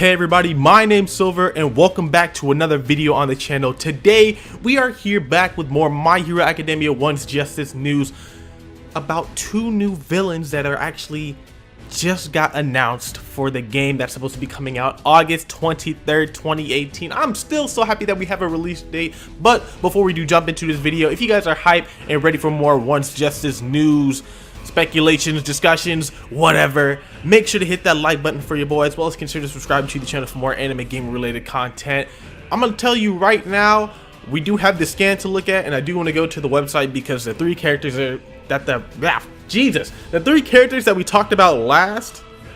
Hey everybody, my name's Silver and welcome back to another video on the channel. Today we are here back with more My Hero Academia One's Justice news about two new villains that are actually just got announced for the game that's supposed to be coming out August 23rd, 2018. I'm still so happy that we have a release date, but before we do jump into this video, if you guys are hyped and ready for more One's Justice news, speculations, discussions, whatever, make sure to hit that like button for your boy, as well as consider subscribing to the channel for more anime game related content. I'm gonna tell you right now, we do have the scan to look at, and I do want to go to the website because the three characters are the three characters that we talked about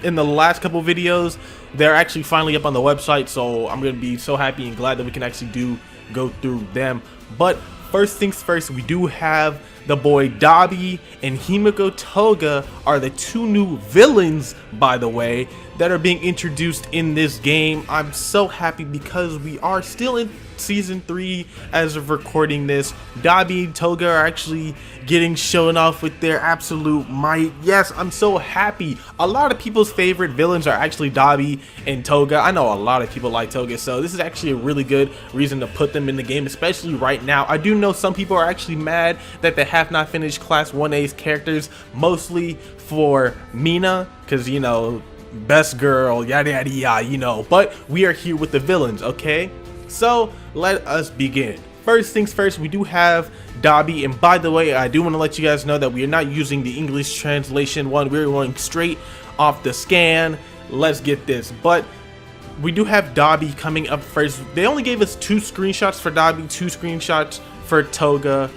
in the last couple videos, they're actually finally up on the website, so I'm gonna be so happy and glad that we can actually go through them. But first things first, we do have the boy DABI and Himiko Toga are the two new villains, by the way, that are being introduced in this game. I'm so happy because we are still in season 3 as of recording this. DABI and Toga are actually getting shown off with their absolute might. Yes, I'm so happy. A lot of people's favorite villains are actually DABI and Toga. I know a lot of people like Toga, so this is actually a really good reason to put them in the game, especially right now. I do know some people are actually mad that they have not finished Class 1A's characters, mostly for Mina, because, you know, best girl, yada yada yada, you know. But we are here with the villains, okay? So let us begin. First things first, we do have DABI, and by the way, I do want to let you guys know that we are not using the English translation one. We're going straight off the scan. Let's get this. But we do have DABI coming up first. They only gave us 2 screenshots for DABI, 2 screenshots for Toga.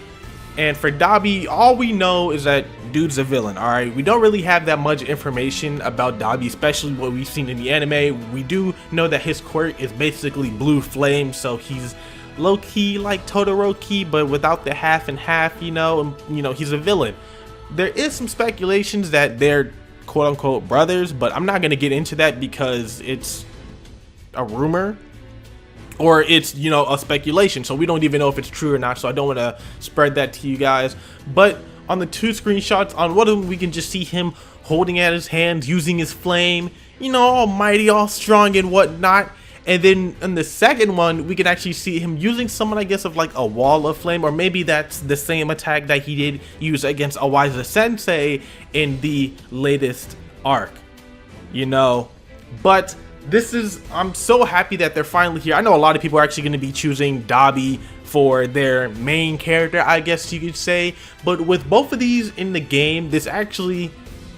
And for DABI, all we know is that dude's a villain, alright? We don't really have that much information about DABI, especially what we've seen in the anime. We do know that his quirk is basically blue flame, so he's low-key like Todoroki, but without the half and half, you know, and, you know, he's a villain. There is some speculations that they're quote-unquote brothers, but I'm not going to get into that because it's a rumor. Or it's, you know, a speculation, so we don't even know if it's true or not, so I don't want to spread that to you guys. But on the 2 screenshots, on one of them we can just see him holding at his hands, using his flame, you know, all mighty, all strong and whatnot. And then in the second one, we can actually see him using someone, I guess, of like a wall of flame, or maybe that's the same attack that he did use against Awaisa Sensei in the latest arc, you know. But I'm so happy that they're finally here. I know a lot of people are actually going to be choosing DABI for their main character, I guess you could say. But with both of these in the game, this actually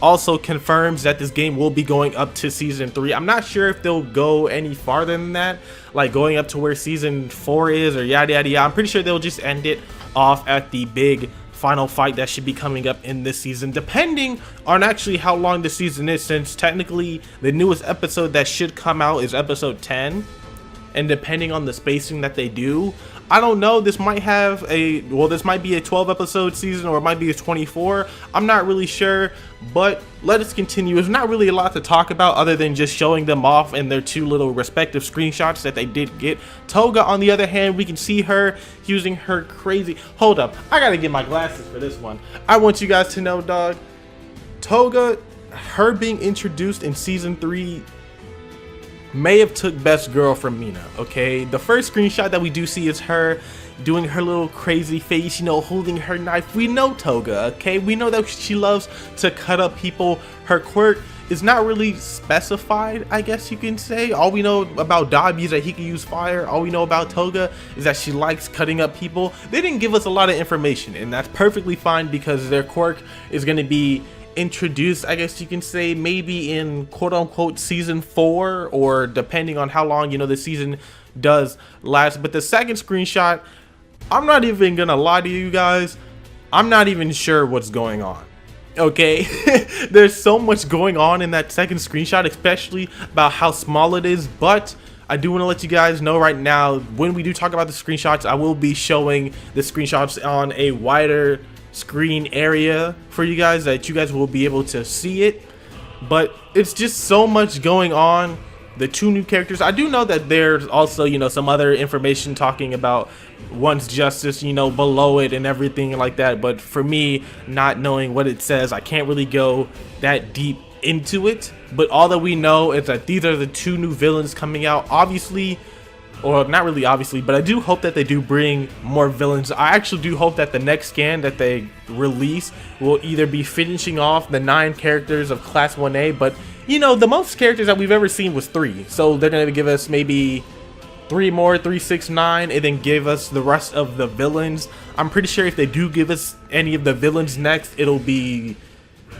also confirms that this game will be going up to season 3. I'm not sure if they'll go any farther than that, like going up to where season 4 is or yada yada yada. I'm pretty sure they'll just end it off at the big final fight that should be coming up in this season, depending on actually how long the season is, since technically the newest episode that should come out is episode 10, and depending on the spacing that they do, I don't know, this might be a 12 episode season, or it might be a 24. I'm not really sure, but let us continue. There's not really a lot to talk about other than just showing them off in their 2 little respective screenshots that they did get. Toga, on the other hand, we can see her using her crazy... Hold up, I gotta get my glasses for this one. I want you guys to know, dog, Toga, her being introduced in season 3 may have took best girl from Mina, okay? The first screenshot that we do see is her doing her little crazy face, you know, holding her knife. We know Toga, okay? We know that she loves to cut up people. Her quirk is not really specified, I guess you can say. All we know about DABI is that he can use fire. All we know about Toga is that she likes cutting up people. They didn't give us a lot of information, and that's perfectly fine because their quirk is going to be introduced, I guess you can say, maybe in quote-unquote season 4, or depending on how long, you know, the season does last. But the second screenshot, I'm not even gonna lie to you guys, I'm not even sure what's going on, okay? There's so much going on in that second screenshot, especially about how small it is. But I do want to let you guys know right now, when we do talk about the screenshots, I will be showing the screenshots on a wider screen area for you guys, that you guys will be able to see it. But it's just so much going on. The 2 new characters, I do know that there's also, you know, some other information talking about One's Justice, you know, below it and everything like that, but for me, not knowing what it says, I can't really go that deep into it. but all that we know is that these are the 2 new villains coming out. Obviously, or not really obviously, but I do hope that they do bring more villains. I actually do hope that the next scan that they release will either be finishing off the 9 characters of Class 1A, but you know, the most characters that we've ever seen was 3, so they're gonna give us maybe 3 more, 3, 6, 9, and then give us the rest of the villains. I'm pretty sure if they do give us any of the villains next, it'll be,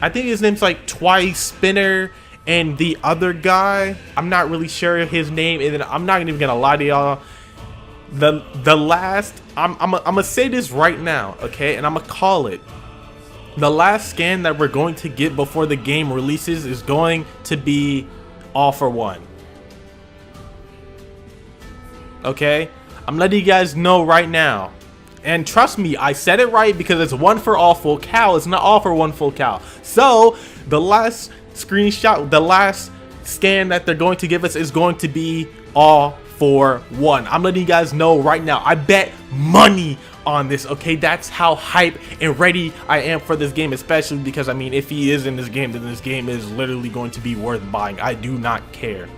I think his name's like Twice Spinner, and the other guy, I'm not really sure his name, and then I'm not even gonna lie to y'all, the last, I'm gonna say this right now, okay, and I'm gonna call it, the last scan that we're going to get before the game releases is going to be All for One. Okay, I'm letting you guys know right now, and trust me, I said it right, because it's 1 for all full cow, it's not all for 1 full cow. So the last screenshot, the last scan that they're going to give us is going to be All for One. I'm letting you guys know right now, I bet money on this, okay? That's how hype and ready I am for this game, especially because, I mean, if he is in this game, then this game is literally going to be worth buying. I do not care.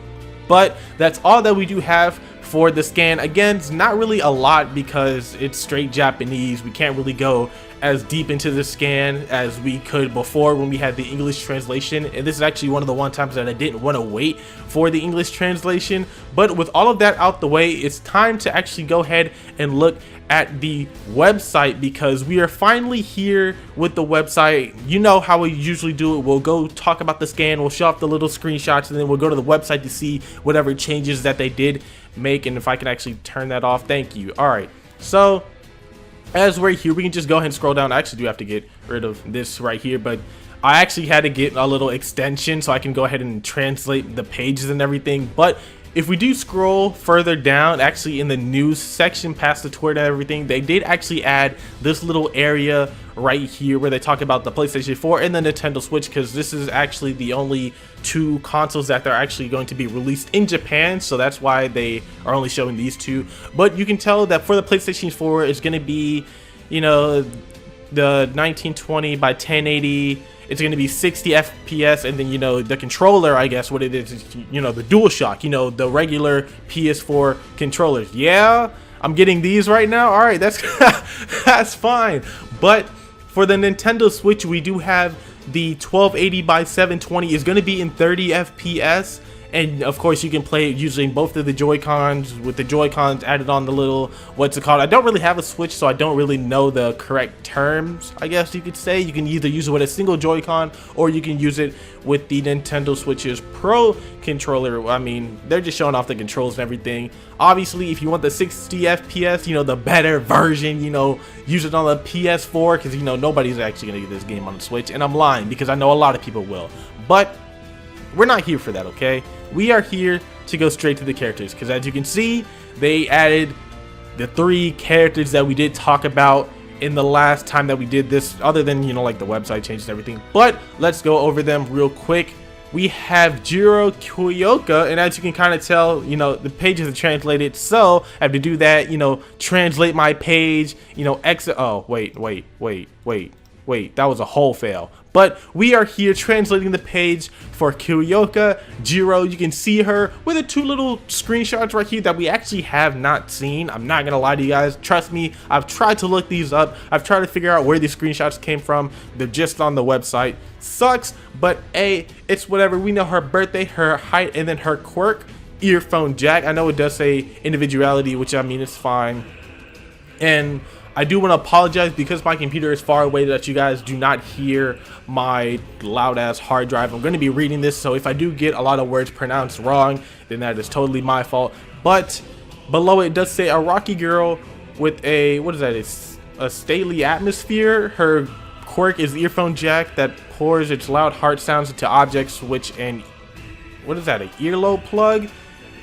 But that's all that we do have for the scan. Again, it's not really a lot because it's straight Japanese. We can't really go as deep into the scan as we could before when we had the English translation, and this is actually one of the times that I didn't want to wait for the English translation. But with all of that out the way, it's time to actually go ahead and look at the website, because we are finally here with the website. You know how we usually do it. We'll go talk about the scan, we'll show off the little screenshots, and then we'll go to the website to see whatever changes that they did make. And if I can actually turn that off, thank you. All right, so as we're here, we can just go ahead and scroll down. I actually do have to get rid of this right here, but I actually had to get a little extension so I can go ahead and translate the pages and everything. But if we do scroll further down, actually in the news section past the Twitter and everything, they did actually add this little area right here where they talk about the PlayStation 4 and the Nintendo Switch, because this is actually the only 2 consoles that they're actually going to be released in Japan, so that's why they are only showing these 2. But you can tell that for the PlayStation 4, it's going to be, you know, the 1920 by 1080. It's going to be 60 FPS, and then, you know, the controller, I guess what it is, you know, the DualShock, you know, the regular PS4 controllers. Yeah, I'm getting these right now. All right, that's that's fine. But for the Nintendo Switch, we do have the 1280 by 720 is going to be in 30 FPS. And of course, you can play it using both of the Joy-Cons, with the Joy-Cons added on the little, what's it called? I don't really have a Switch, so I don't really know the correct terms, I guess you could say. You can either use it with a single Joy-Con, or you can use it with the Nintendo Switch's Pro controller. I mean, they're just showing off the controls and everything. Obviously, if you want the 60 FPS, you know, the better version, you know, use it on the PS4, because, you know, nobody's actually going to get this game on the Switch. And I'm lying, because I know a lot of people will. But we're not here for that, okay? We are here to go straight to the characters, because as you can see, they added the 3 characters that we did talk about in the last time that we did this, other than, you know, like the website changes and everything. But let's go over them real quick. We have Jiro Kyoka, and as you can kind of tell, you know, the pages are translated, so I have to do that, you know, translate my page, you know, exit. Oh, wait, that was a whole fail. But we are here translating the page for Kyoka. Jiro, you can see her with the 2 little screenshots right here that we actually have not seen. I'm not gonna lie to you guys, trust me, I've tried to look these up. I've tried to figure out where these screenshots came from. They're just on the website. Sucks, but hey, it's whatever. We know her birthday, her height, and then her quirk, earphone jack. I know it does say individuality, which I mean, it's fine. And I do want to apologize because my computer is far away that you guys do not hear my loud ass hard drive. I'm going to be reading this, so if I do get a lot of words pronounced wrong, then that is totally my fault. But below it does say a rocky girl with a, what is that? It's a stately atmosphere. Her quirk is the earphone jack that pours its loud heart sounds into objects, which, and what is that, an earlobe plug?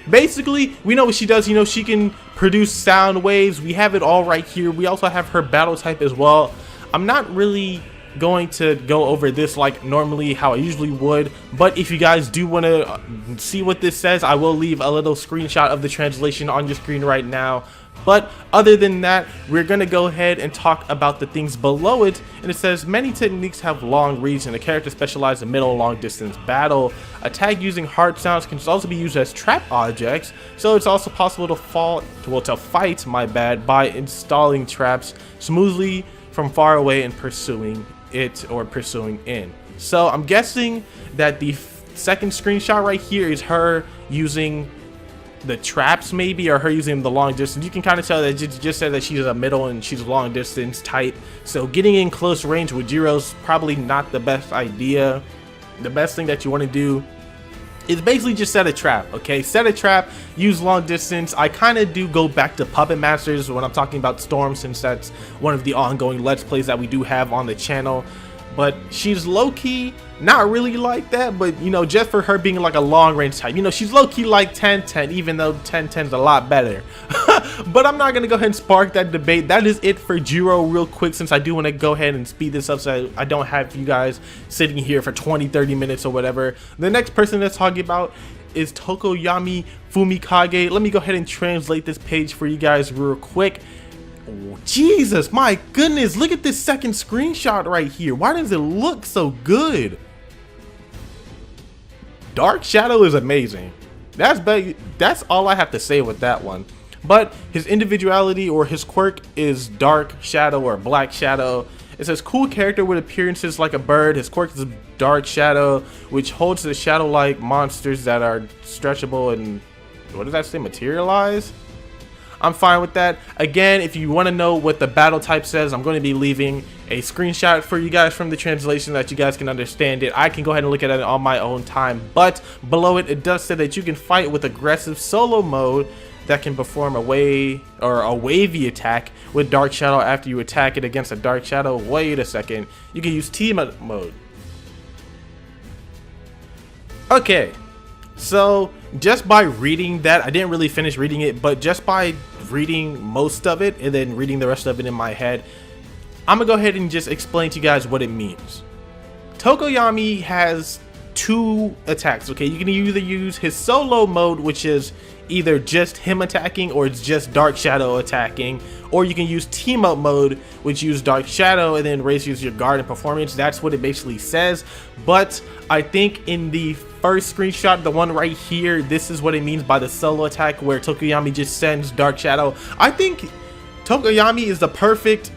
Basically, we know what she does. You know, she can produce sound waves. We have it all right here. We also have her battle type as well. I'm not really going to go over this like normally how I usually would, but if you guys do want to see what this says, I will leave a little screenshot of the translation on your screen right now. But other than that, we're going to go ahead and talk about the things below it. And it says many techniques have long reach and the character specializes in middle and long distance battle. Attack using hard sounds can also be used as trap objects, so it's also possible to fight by installing traps smoothly from far away and pursuing it or pursuing in. So I'm guessing that the second screenshot right here is her using the traps, maybe, or her using the long distance. You can kind of tell that it just said that she's a middle and she's a long distance type, so getting in close range with Jiro's probably not the best idea. The best thing that you want to do is basically just set a trap. Okay, set a trap, use long distance. I kind of do go back to Puppet Masters when I'm talking about Storm, since that's one of the ongoing Let's Plays that we do have on the channel. But she's low-key not really like that, but you know, just for her being like a long range type, you know, she's low-key like 10-10, even though 10-10 is a lot better. But I'm not gonna go ahead and spark that debate. That is it for Jiro real quick, since I do want to go ahead and speed this up so I don't have you guys sitting here for 20-30 minutes or whatever. The next person that's talking about is Tokoyami Fumikage. Let me go ahead and translate this page for you guys real quick. Jesus, my goodness, look at this second screenshot right here. Why does it look so good? Dark Shadow is amazing. That's all I have to say with that one. But his individuality or his quirk is Dark Shadow or Black Shadow. It says cool character with appearances like a bird. His quirk is Dark Shadow, which holds the shadow-like monsters that are stretchable and, what does that say, materialize? I'm fine with that. Again, if you want to know what the battle type says, I'm going to be leaving a screenshot for you guys from the translation that you guys can understand it. I can go ahead and look at it on my own time, but below it, it does say that you can fight with aggressive solo mode that can perform a wavy attack with Dark Shadow after you attack it against a Dark Shadow. Wait a second. You can use team up mode. Okay. So just by reading that, I didn't really finish reading it, but just by reading most of it and then reading the rest of it in my head, I'm gonna go ahead and just explain to you guys what it means. Tokoyami has two attacks. Okay, you can either use his solo mode, which is either just him attacking or it's just Dark Shadow attacking, or you can use team up mode, which use Dark Shadow and then raises your guard and performance. That's what it basically says. But I think in the first screenshot, the one right here, this is what it means by the solo attack, where Tokoyami just sends Dark Shadow. I think Tokoyami is the perfect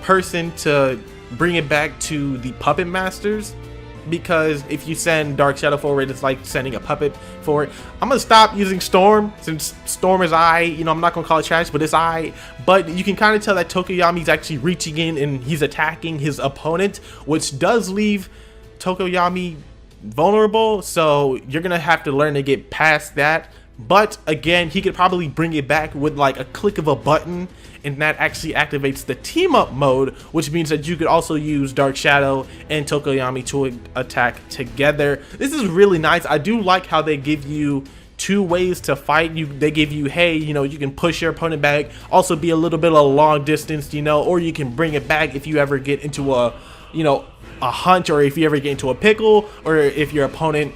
person to bring it back to the Puppet Masters, because if you send Dark Shadow forward, it's like sending a puppet forward. I'm gonna stop using Storm, since Storm is you know, I'm not gonna call it trash, but it's but you can kind of tell that Tokoyami's actually reaching in and he's attacking his opponent, which does leave Tokoyami vulnerable, so you're gonna have to learn to get past that. But again, he could probably bring it back with like a click of a button, and that actually activates the team up mode, which means that you could also use Dark Shadow and Tokoyami to attack together. This is really nice. I do like how they give you two ways to fight. They give you, hey, you know, you can push your opponent back, also be a little bit of long distance, you know, or you can bring it back if you ever get into a, you know, a hunch, or if you ever get into a pickle, or if your opponent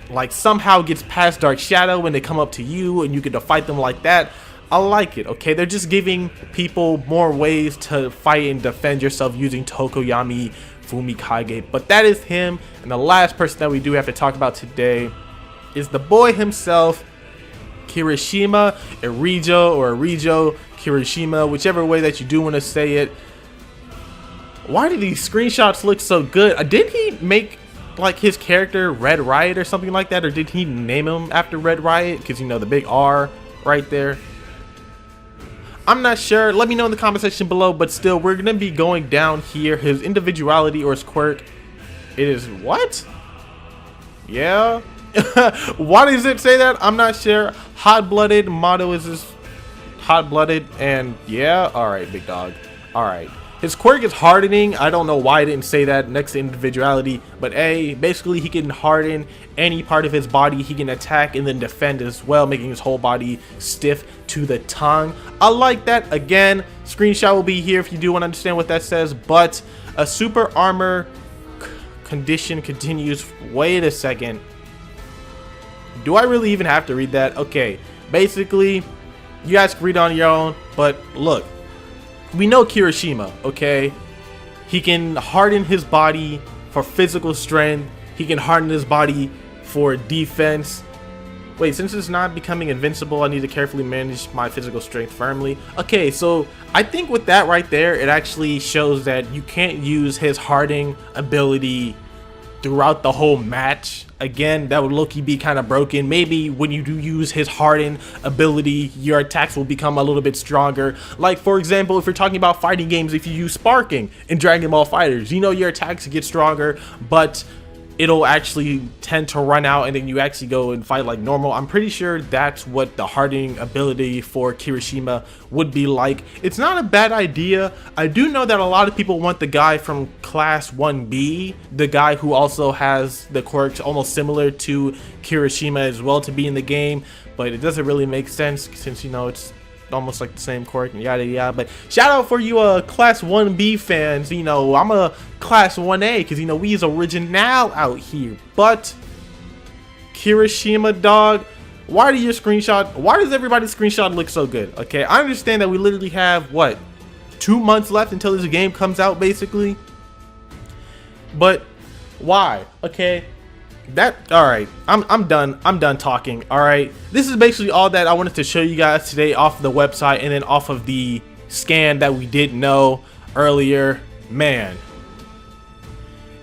like somehow gets past Dark Shadow when they come up to you and you get to fight them like that. I like it. Okay, they're just giving people more ways to fight and defend yourself using Tokoyami Fumikage. But that is him. And the last person that we do have to talk about today is the boy himself, Kirishima, Erijo, Kirishima, whichever way that you do want to say it. Why do these screenshots look so good? Did he make like his character Red Riot or something like that, or did he name him after Red Riot? Because, you know, the big R right there. I'm not sure. Let me know in the comment section below. But still, we're gonna be going down here. His individuality or his quirk, it is what? Yeah. Why does it say that? I'm not sure. Hot-blooded motto is this hot-blooded, and yeah, all right, big dog. All right. His quirk is hardening. I don't know why I didn't say that next to individuality, but basically he can harden any part of his body. He can attack and then defend as well, making his whole body stiff to the tongue. I like that. Again, screenshot will be here if you do want to understand what that says. But a super armor condition continues. Wait a second. Do I really even have to read that? Okay, basically, you guys can read on your own, but look. We know Kirishima, okay? He can harden his body for physical strength. He can harden his body for defense. Wait, since it's not becoming invincible, I need to carefully manage my physical strength firmly. Okay, so I think with that right there, it actually shows that you can't use his hardening ability throughout the whole match. Again, that would low-key be kind of broken. Maybe when you do use his harden ability, your attacks will become a little bit stronger. Like, for example, if you're talking about fighting games, if you use sparking in Dragon Ball FighterZ, you know your attacks get stronger, but it'll actually tend to run out and then you actually go and fight like normal. I'm pretty sure that's what the hardening ability for Kirishima would be like. It's not a bad idea. I do know that a lot of people want the guy from class 1B, the guy who also has the quirks almost similar to Kirishima as well, to be in the game, but it doesn't really make sense since, you know, it's almost like the same quirk and yada yada. But shout out for you class 1B fans. You know, I'm a class 1A because, you know, we is original out here. But Kirishima, dog, why does everybody's screenshot look so good? Okay, I understand that we literally have what, 2 months left until this game comes out basically, but why? Okay, all right, I'm done talking. All right, this is basically all that I wanted to show you guys today off the website and then off of the scan that we didn't know earlier. Man,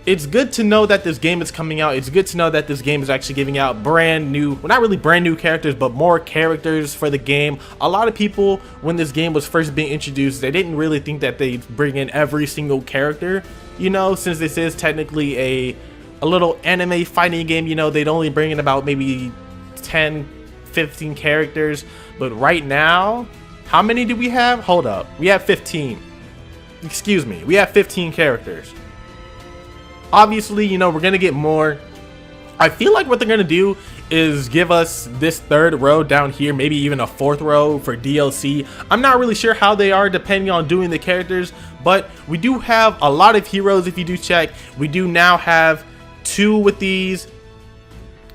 it's good to know that this game is coming out. It's good to know that this game is actually giving out brand new, well, not really brand new characters, but more characters for the game. A lot of people, when this game was first being introduced, they didn't really think that they'd bring in every single character, you know, since this is technically a little anime fighting game. You know, they'd only bring in about maybe 10-15 characters, but right now, how many do we have? Hold up, we have 15. Excuse me, we have 15 characters. Obviously, you know, we're gonna get more. I feel like what they're gonna do is give us this third row down here, maybe even a fourth row for DLC. I'm not really sure how they are depending on doing the characters, but we do have a lot of heroes. If you do check, we do now have 2 with these,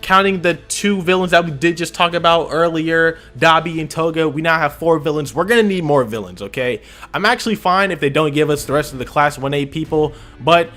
counting the 2 villains that we did just talk about earlier, DABI and Toga. We now have 4 villains. We're gonna need more villains, okay? I'm actually fine if they don't give us the rest of the class 1A people, but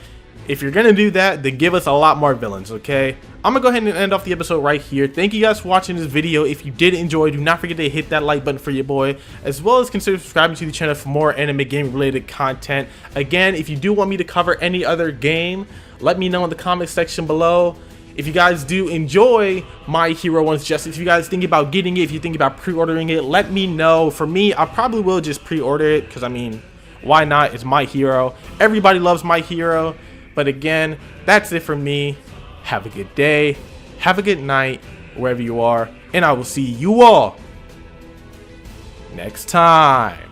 if you're gonna do that, then give us a lot more villains, okay? I'm gonna go ahead and end off the episode right here. Thank you guys for watching this video. If you did enjoy, do not forget to hit that like button for your boy, as well as consider subscribing to the channel for more anime game related content. Again, if you do want me to cover any other game, let me know in the comment section below. If you guys do enjoy My Hero One's Justice, if you guys think about getting it, if you think about pre-ordering it, let me know. For me, I probably will just pre-order it because, I mean, why not? It's my hero. Everybody loves my hero. But again, that's it for me. Have a good day. Have a good night, wherever you are. And I will see you all next time.